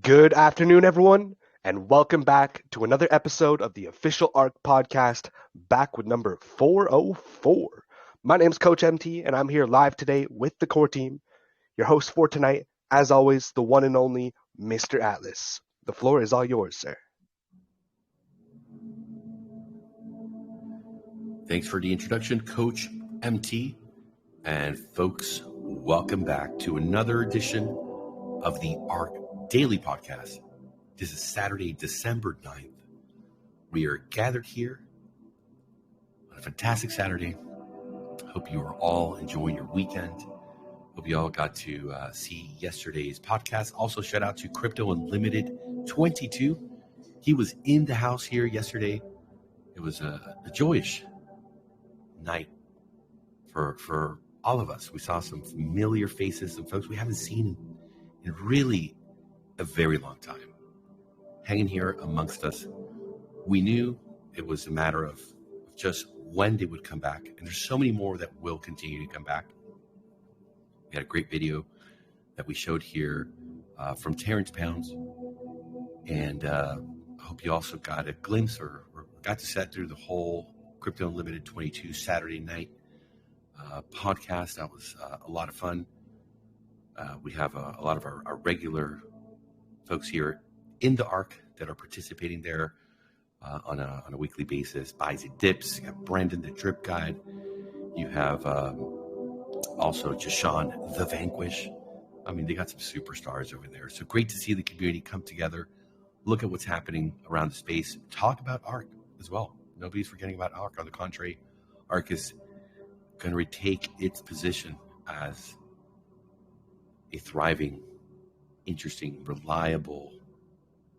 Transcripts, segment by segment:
Good afternoon, everyone, and welcome back to another episode of the official Ark podcast, back with number 404. My name's Coach MT, and I'm here live today with the core team. Your host for tonight, as always, the one and only Mr. Atlas. The floor is all yours, sir. Thanks for the introduction, Coach MT. And folks, welcome back to another edition of the Ark Daily Podcast. This is Saturday, December 9th. We are gathered here on a fantastic Saturday. Hope you are all enjoying your weekend. Hope you all got to see yesterday's podcast. Also, shout out to Crypto Unlimited 22. He was in the house here yesterday. It was a joyous night for all of us. We saw some familiar faces, some folks we haven't seen in really a very long time hanging here amongst us. We knew it was a matter of just when they would come back, and there's so many more that will continue to come back. We had a great video that we showed here from Terrence Pounds, and I hope you also got a glimpse or got to sit through the whole Crypto Unlimited 22 Saturday night podcast. That was a lot of fun. We have a lot of our regular folks here in the Ark that are participating there on a weekly basis. Buys and Dips. You have Brandon, the Drip Guide. You have also Jashawn, the Vanquish. I mean, they got some superstars over there. So great to see the community come together, look at what's happening around the space, talk about Ark as well. Nobody's forgetting about Ark. On the contrary, Ark is going to retake its position as a thriving, interesting, reliable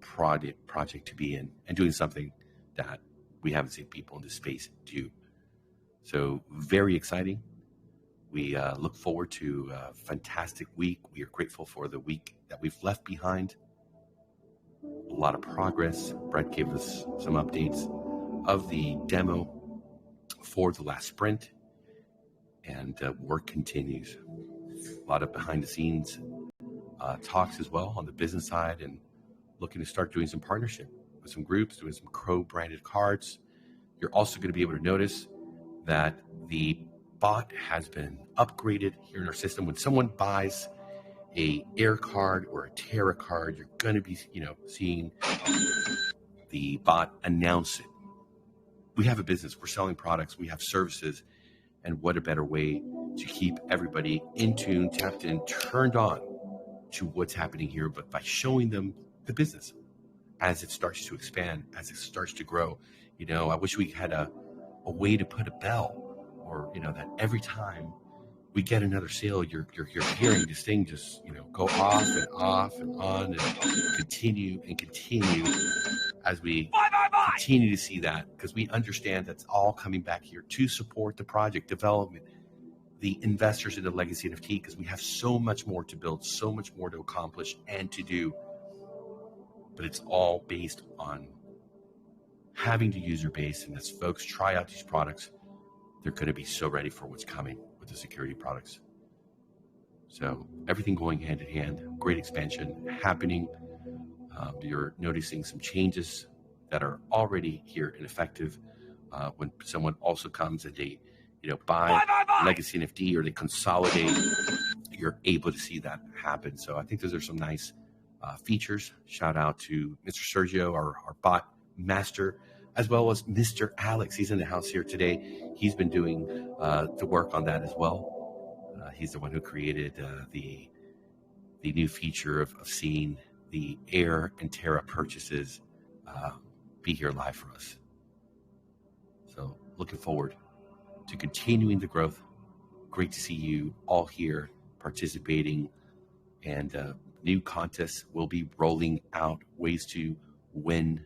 project to be in, and doing something that we haven't seen people in this space do. So very exciting. We look forward to a fantastic week. We are grateful for the week that we've left behind. A lot of progress. Brett gave us some updates of the demo for the last sprint, and work continues. A lot of behind the scenes talks as well on the business side, and looking to start doing some partnership with some groups, doing some Crow branded cards. You're also going to be able to notice that the bot has been upgraded here in our system. When someone buys a Air card or a Terra card, you're going to be, seeing the bot announce it. We have a business, we're selling products, we have services, and what a better way to keep everybody in tune, tapped in, turned on to what's happening here, but by showing them the business as it starts to expand, as it starts to grow. I wish we had a way to put a bell, or that every time we get another sale, you're hearing this thing just go off and off and on and continue as we continue to see that, because we understand that's all coming back here to support the project development, the investors in the legacy NFT, because we have so much more to build, so much more to accomplish and to do. But it's all based on having the user base, and as folks try out these products, they're going to be so ready for what's coming with the security products. So everything going hand in hand, great expansion happening. You're noticing some changes that are already here and effective. When someone also comes and they, buy legacy NFT or they consolidate, you're able to see that happen. So I think those are some nice features. Shout out to Mr. Sergio, our bot master, as well as Mr. Alex. He's in the house here today. He's been doing the work on that as well. He's the one who created the new feature of seeing the Air and Terra purchases be here live for us. So looking forward to continuing the growth. Great to see you all here participating, and new contests will be rolling out, ways to win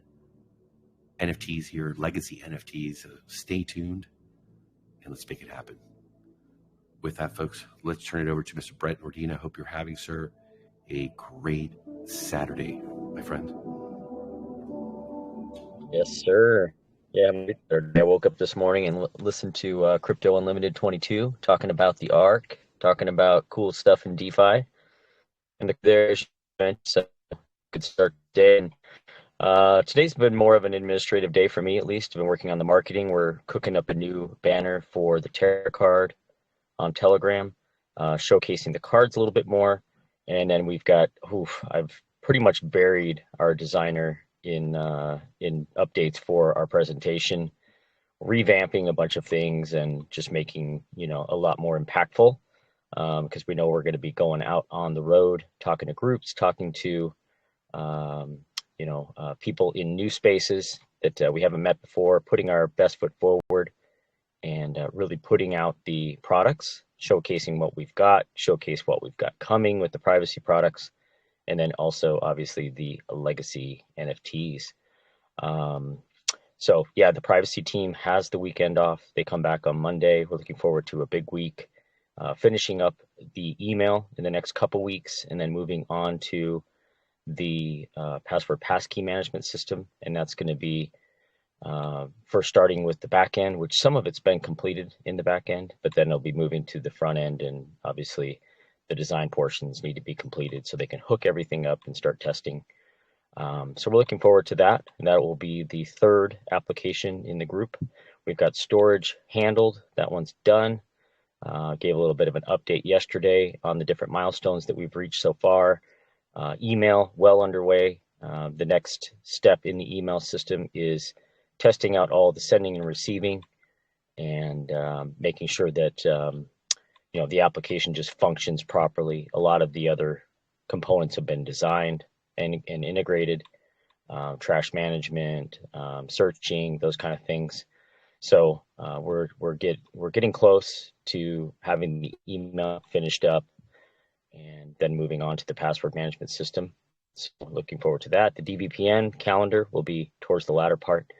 NFTs here, legacy NFTs. Stay tuned and let's make it happen. With that, folks, let's turn it over to Mr. Brett Nordin. I hope you're having, sir, a great Saturday, my friend. Yes, sir. Yeah, I woke up this morning and listened to Crypto Unlimited 22 talking about the Ark, talking about cool stuff in DeFi. And there's Good start today. Today's been more of an administrative day for me, at least. I've been working on the marketing. We're cooking up a new banner for the tarot card on Telegram, showcasing the cards a little bit more. And then we've got, I've pretty much buried our designer in updates for our presentation, revamping a bunch of things and just making, a lot more impactful, because we know we're going to be going out on the road, talking to groups, talking to people in new spaces that we haven't met before, putting our best foot forward and really putting out the products, showcasing what we've got, showcase what we've got coming with the privacy products, and then also obviously the legacy NFTs. So yeah, the privacy team has the weekend off. They come back on Monday. We're looking forward to a big week, finishing up the email in the next couple weeks, and then moving on to the password passkey management system. And that's going to be first starting with the back end, which some of it's been completed in the back end, but then it'll be moving to the front end, and obviously the design portions need to be completed so they can hook everything up and start testing. So we're looking forward to that, and that will be the third application in the group. We've got storage handled. That one's done. Gave a little bit of an update yesterday on the different milestones that we've reached so far. Email well underway. The next step in the email system is testing out all the sending and receiving, and making sure that the application just functions properly. A lot of the other components have been designed and integrated, trash management, searching, those kind of things. So we're getting close to having the email finished up, and then moving on to the password management system. So looking forward to that. The DVPN calendar will be towards the latter part.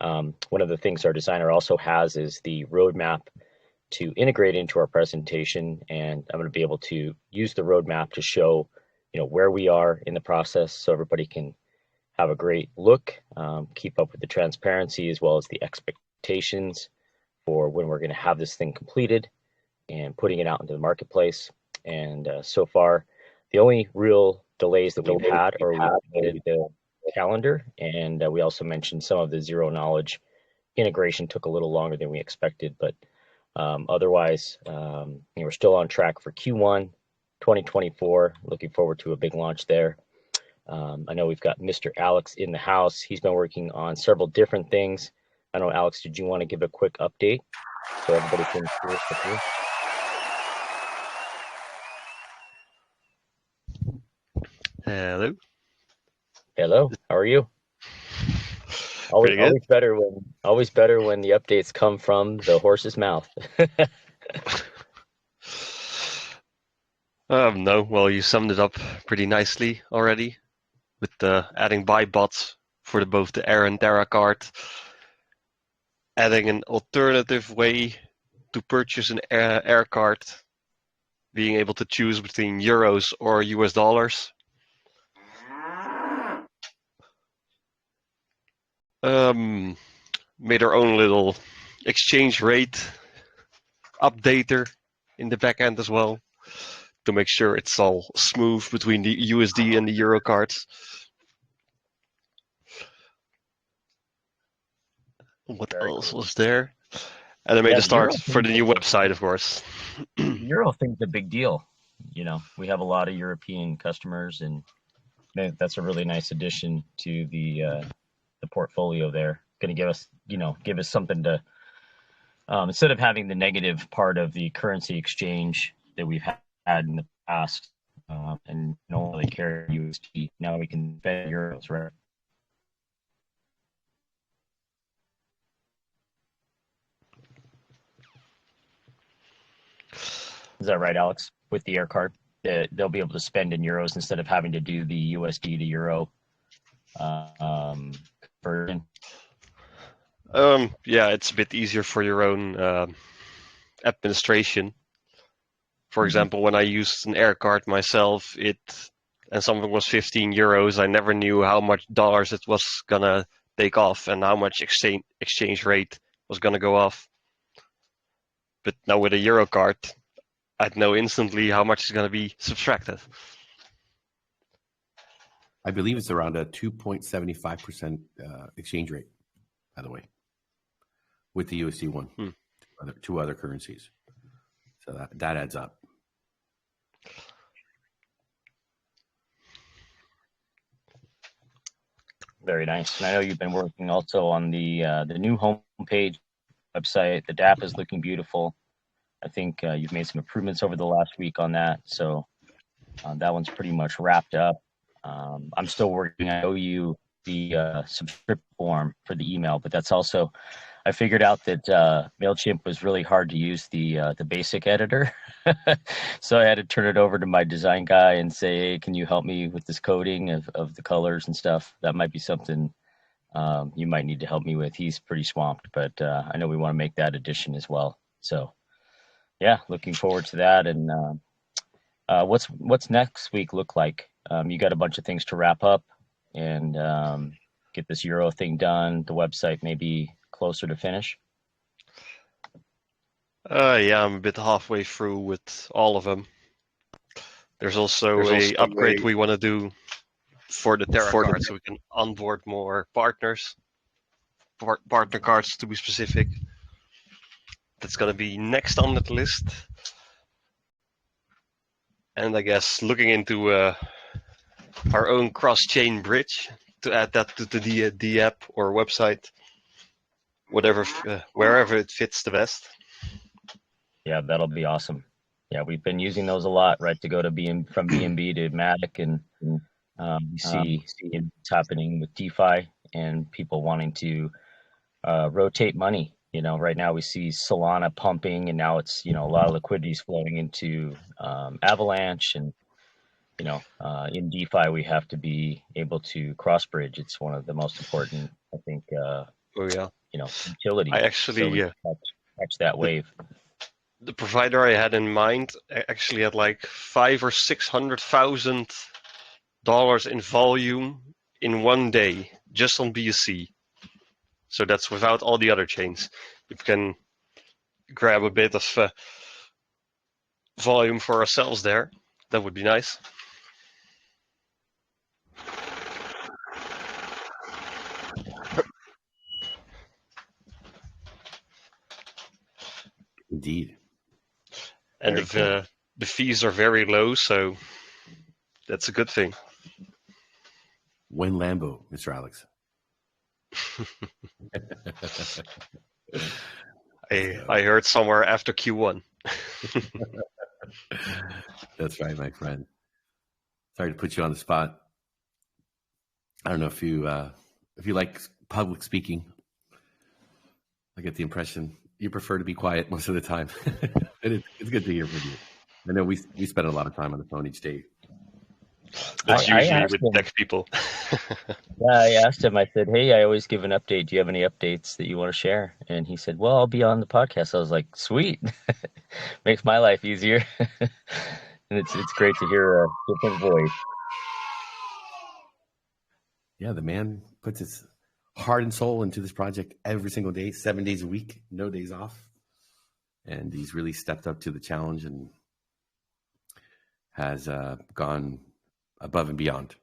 One of the things our designer also has is the roadmap to integrate into our presentation, and I'm going to be able to use the roadmap to show where we are in the process, so everybody can have a great look, keep up with the transparency as well as the expectations for when we're going to have this thing completed and putting it out into the marketplace. And so far, the only real delays that we've had are with the calendar, and we also mentioned some of the zero knowledge integration took a little longer than we expected, but otherwise, we're still on track for Q1 2024. Looking forward to a big launch there. I know we've got Mr. Alex in the house. He's been working on several different things. I know, Alex, did you want to give a quick update so everybody can hear us with you? Hello. Hello. How are you? Always better when the updates come from the horse's mouth. No, well, you summed it up pretty nicely already with the adding buy bots for both the air and Terra card, adding an alternative way to purchase an air card, being able to choose between euros or US dollars. Made our own little exchange rate updater in the back end as well, to make sure it's all smooth between the USD and the Euro cards. What Very else cool. was there? And I made a start for the new website, of course. Euro thing's a big deal. We have a lot of European customers, and that's a really nice addition to the portfolio there. Going to give us something to, instead of having the negative part of the currency exchange that we've had in the past, and don't really care USD. Now we can spend euros, right? Is that right, Alex? With the air card, they'll be able to spend in euros instead of having to do the USD to euro conversion. Yeah, it's a bit easier for your own administration. For example, when I used an air card myself, and something was 15 euros, I never knew how much dollars it was gonna take off and how much exchange rate was gonna go off. But now with a euro card, I'd know instantly how much is gonna be subtracted. I believe it's around a 2.75% exchange rate, by the way, with the USD one, two other currencies. So that adds up. Very nice. And I know you've been working also on the new homepage website. The DApp is looking beautiful. I think you've made some improvements over the last week on that. So that one's pretty much wrapped up. I'm still working. I owe you the subscription form for the email, but that's also, I figured out that MailChimp was really hard to use the basic editor. So I had to turn it over to my design guy and say, hey, can you help me with this coding of the colors and stuff? That might be something you might need to help me with. He's pretty swamped, but I know we want to make that addition as well. So yeah, looking forward to that. And what's next week look like? You got a bunch of things to wrap up and get this Euro thing done. The website maybe closer to finish. Yeah, I'm a bit halfway through with all of them. There's also a upgrade we want to do for the Terra card, so we can onboard more partners, partner cards to be specific. That's going to be next on the list. And I guess looking into our own cross-chain bridge to add that to the app or website, whatever, wherever it fits the best. Yeah, that'll be awesome. Yeah, we've been using those a lot, right? To go to from BNB to Matic, and we see what's happening with DeFi and people wanting to rotate money. You know, right now we see Solana pumping, and now it's, you know, a lot of liquidity is flowing into Avalanche, and you know, in DeFi we have to be able to cross bridge. It's one of the most important, I think. Oh yeah. You know, utilities. I actually catch that wave. The provider I had in mind actually had like $500,000 or $600,000 in volume in one day just on BSC. So that's without all the other chains. We can grab a bit of volume for ourselves there. That would be nice. Indeed. And the fees are very low, so that's a good thing. When Lambo, Mr. Alex. I heard somewhere after Q1. That's right, my friend. Sorry to put you on the spot. I don't know if you like public speaking. I get the impression you prefer to be quiet most of the time. It's good to hear from you. I know we spend a lot of time on the phone each day. That's usually with tech people. Yeah, I asked him, I said, hey, I always give an update. Do you have any updates that you want to share? And he said, well, I'll be on the podcast. I was like, sweet. Makes my life easier. And it's great to hear a different voice. Yeah, the man puts his heart and soul into this project every single day, 7 days a week, no days off. And he's really stepped up to the challenge and has gone above and beyond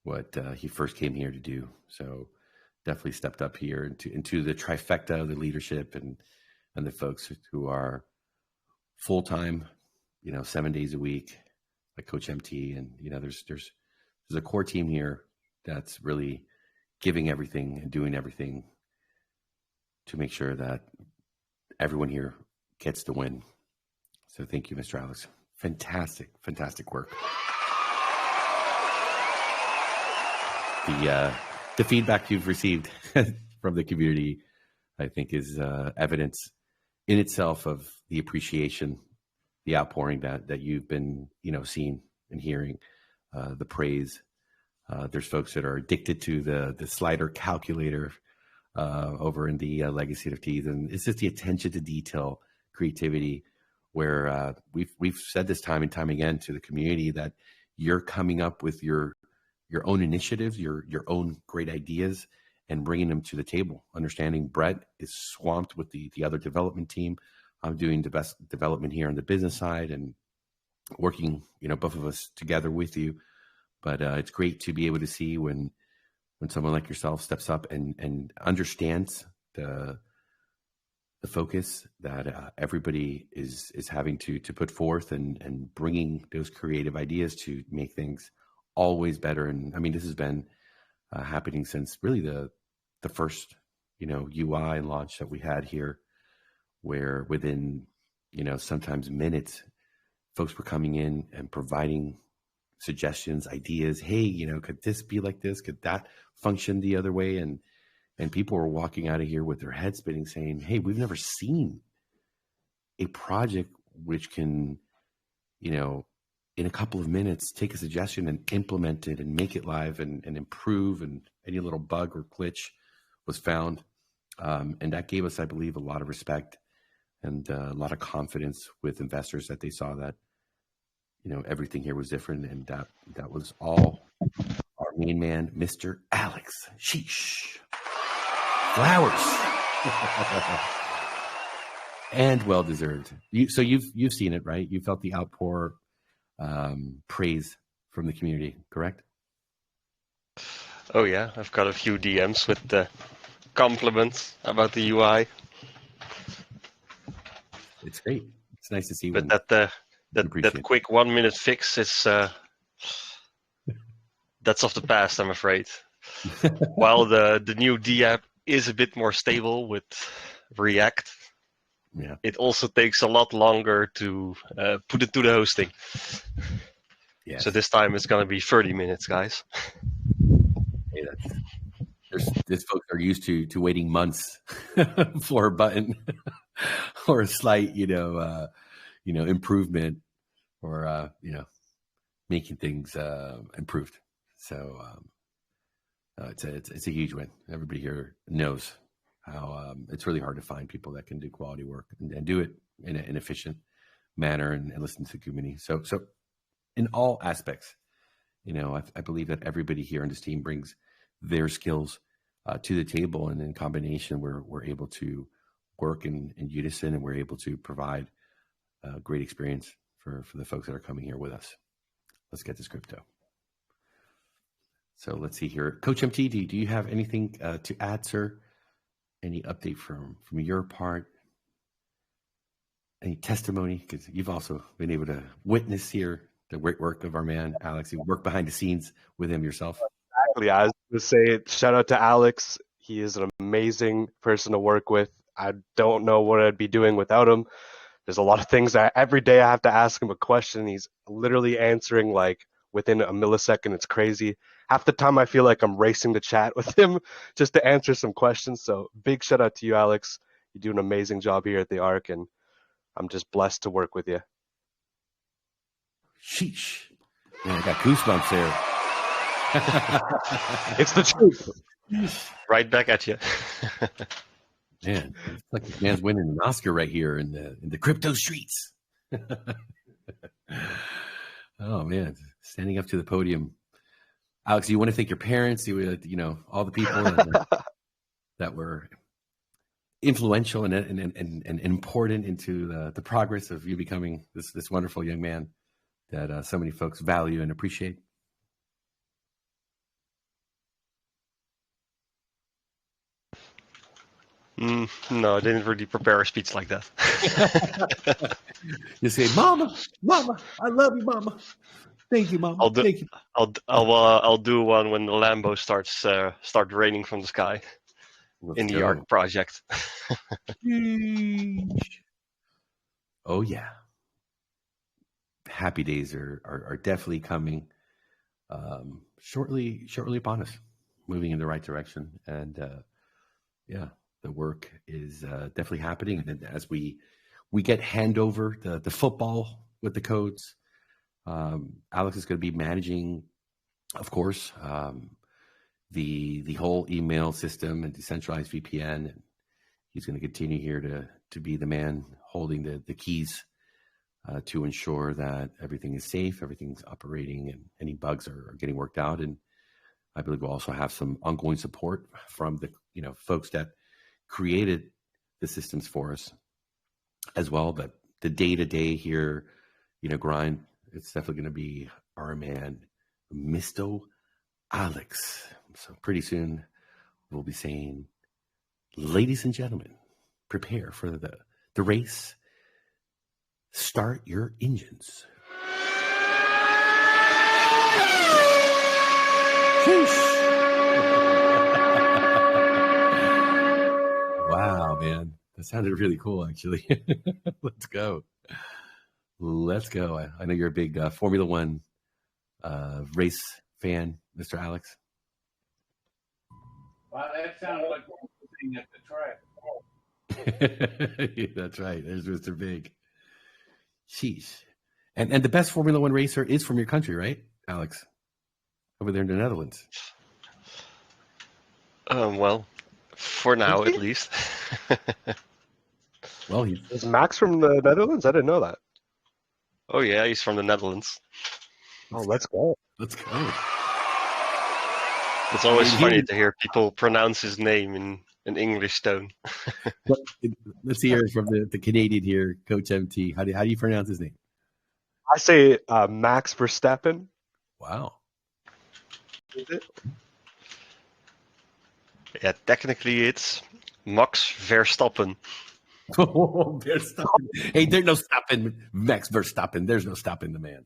what he first came here to do. So definitely stepped up here into the trifecta of the leadership and the folks who are full-time, 7 days a week, like Coach MT. And, there's a core team here that's really giving everything and doing everything to make sure that everyone here gets the win. So thank you, Mr. Alex. Fantastic work. The feedback you've received from the community, I think, is evidence in itself of the appreciation, the outpouring that you've been, seeing and hearing, the praise. There's folks that are addicted to the slider calculator over in the legacy NFTs, and it's just the attention to detail, creativity, where we've said this time and time again to the community that you're coming up with your own initiatives, your own great ideas, and bringing them to the table. Understanding Brett is swamped with the other development team. I'm doing the best development here on the business side and working, both of us together with you. But it's great to be able to see when someone like yourself steps up and understands the focus that everybody is having to put forth and bringing those creative ideas to make things always better. And I mean, this has been happening since really the first, UI launch that we had here, where within, sometimes minutes, folks were coming in and providing suggestions, ideas. Hey, could this be like this? Could that function the other way? And people were walking out of here with their head spinning, saying, hey, we've never seen a project which can, in a couple of minutes, take a suggestion and implement it and make it live and improve, and any little bug or glitch was found. And that gave us, I believe, a lot of respect and a lot of confidence with investors that they saw that, everything here was different. And that was all our main man, Mr. Alex. Sheesh. Flowers. And well-deserved. So you've seen it, right? You felt the outpour praise from the community, correct? Oh yeah, I've got a few DMs with the compliments about the UI. It's great. It's nice to see. But that quick 1 minute fix is that's of the past, I'm afraid. While the new D app is a bit more stable with React, yeah, it also takes a lot longer to put it to the hosting. Yeah. So this time it's gonna be 30 minutes, guys. Hey, these folks are used to waiting months for a button or a slight, improvement, or making things improved. So it's a huge win. Everybody here knows how it's really hard to find people that can do quality work and do it in an efficient manner and listen to the community. So in all aspects, I believe that everybody here on this team brings their skills to the table, and in combination, we're able to work in unison, and we're able to provide a great experience for the folks that are coming here with us. Let's get this crypto. So let's see here. Coach MT, do you have anything to add, sir? Any update from your part? Any testimony? Because you've also been able to witness here the great work of our man, Alex. You work behind the scenes with him yourself. Exactly. I was going to say, shout out to Alex. He is an amazing person to work with. I don't know what I'd be doing without him. There's a lot of things that every day I have to ask him a question. He's literally answering like within a millisecond. It's crazy. Half the time I feel like I'm racing the chat with him just to answer some questions. So big shout out to you, Alex. You do an amazing job here at the Ark, and I'm just blessed to work with you. Sheesh. Man, I got goosebumps there. It's the truth. Right back at you. Man, it's like this man's winning an Oscar right here in the crypto streets. Oh man, standing up to the podium. Alex, you want to thank your parents, all the people that were influential and important into the progress of you becoming this wonderful young man that so many folks value and appreciate. No, I didn't really prepare a speech like that. You say, "Mama, I love you, Mama. Thank you, Mama. Thank you." I'll do one when the Lambo start raining from the sky. In the Ark project. Oh yeah, happy days are definitely coming shortly upon us, moving in the right direction, and yeah. The work is definitely happening, and as we get handover the football with the codes, Alex is going to be managing, of course, the whole email system and decentralized VPN. And he's going to continue here to be the man holding the keys to ensure that everything is safe, everything's operating, and any bugs are getting worked out. And I believe we'll also have some ongoing support from the folks that created the systems for us as well. But the day-to-day here, grind, it's definitely going to be our man, Mr. Alex. So pretty soon we'll be saying, ladies and gentlemen, prepare for the race. Start your engines. Wow, man. That sounded really cool, actually. Let's go. I know you're a big Formula One race fan, Mr. Alex. Wow, that sounds like one thing at the track. That's right. There's Mr. Big. Sheesh. And the best Formula One racer is from your country, right, Alex? Over there in the Netherlands. Well, for now at least. Well, is Max from the Netherlands? I didn't know that. Oh yeah, he's from the Netherlands. Oh, let's go. Let's go. It's always funny to hear people pronounce his name in an English tone. Let's hear from the Canadian here, Coach MT. How do you pronounce his name? I say Max Verstappen. Wow. Is it? Yeah, technically it's Max Verstappen. Verstappen. Hey, there's no stopping Max Verstappen. There's no stopping the man.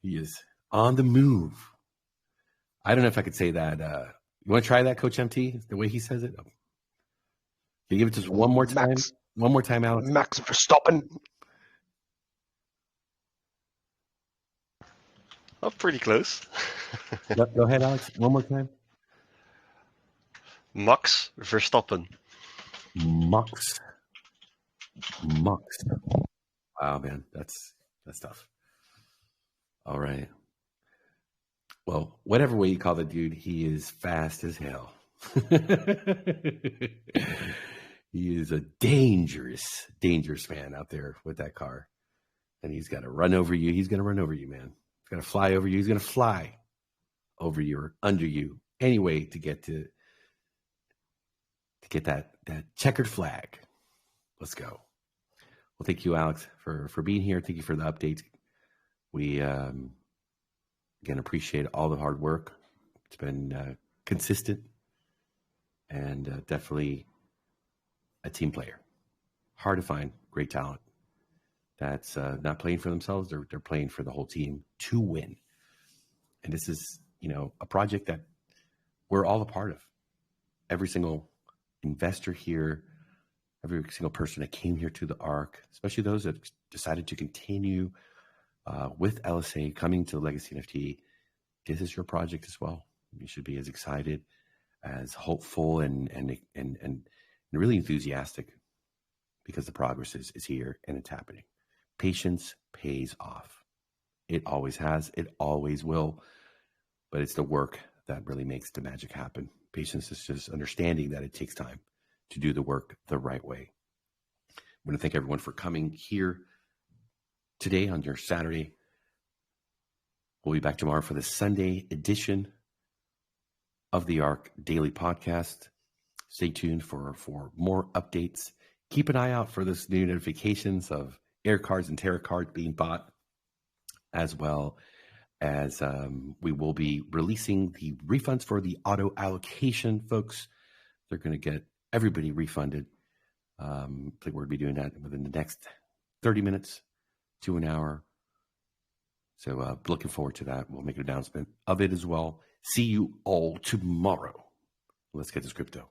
He is on the move. I don't know if I could say that. You want to try that, Coach MT? The way he says it? Can you give it to us one more time? One more time, Alex. Max Verstappen. Oh, pretty close. Go ahead, Alex. One more time. Max Verstappen. Max. Wow, man, that's tough. All right. Well, whatever way you call the dude, he is fast as hell. He is a dangerous man out there with that car. And he's got to run over you. He's going to run over you, man. He's going to fly over you. He's going to fly over you or under you anyway to get that checkered flag. Let's go. Well, thank you, Alex, for being here. Thank you for the updates. We, again, appreciate all the hard work. It's been consistent and definitely a team player. Hard to find great talent that's not playing for themselves. They're playing for the whole team to win. And this is, a project that we're all a part of. Every single investor here, every single person that came here to the ARK, especially those that decided to continue with LSA, coming to Legacy NFT, this is your project as well. You should be as excited, as hopeful, and really enthusiastic because the progress is here and it's happening. Patience pays off. It always has. It always will. But it's the work that really makes the magic happen. Patience is just understanding that it takes time to do the work the right way. I want to thank everyone for coming here today on your Saturday. We'll be back tomorrow for the Sunday edition of the ARK Daily Podcast. Stay tuned for more updates. Keep an eye out for this new notifications of air cards and tarot cards being bought, as well as we will be releasing the refunds for the auto allocation, folks. They're going to get everybody refunded. I think we'll be doing that within the next 30 minutes to an hour. So looking forward to that. We'll make an announcement of it as well. See you all tomorrow. Let's get this crypto.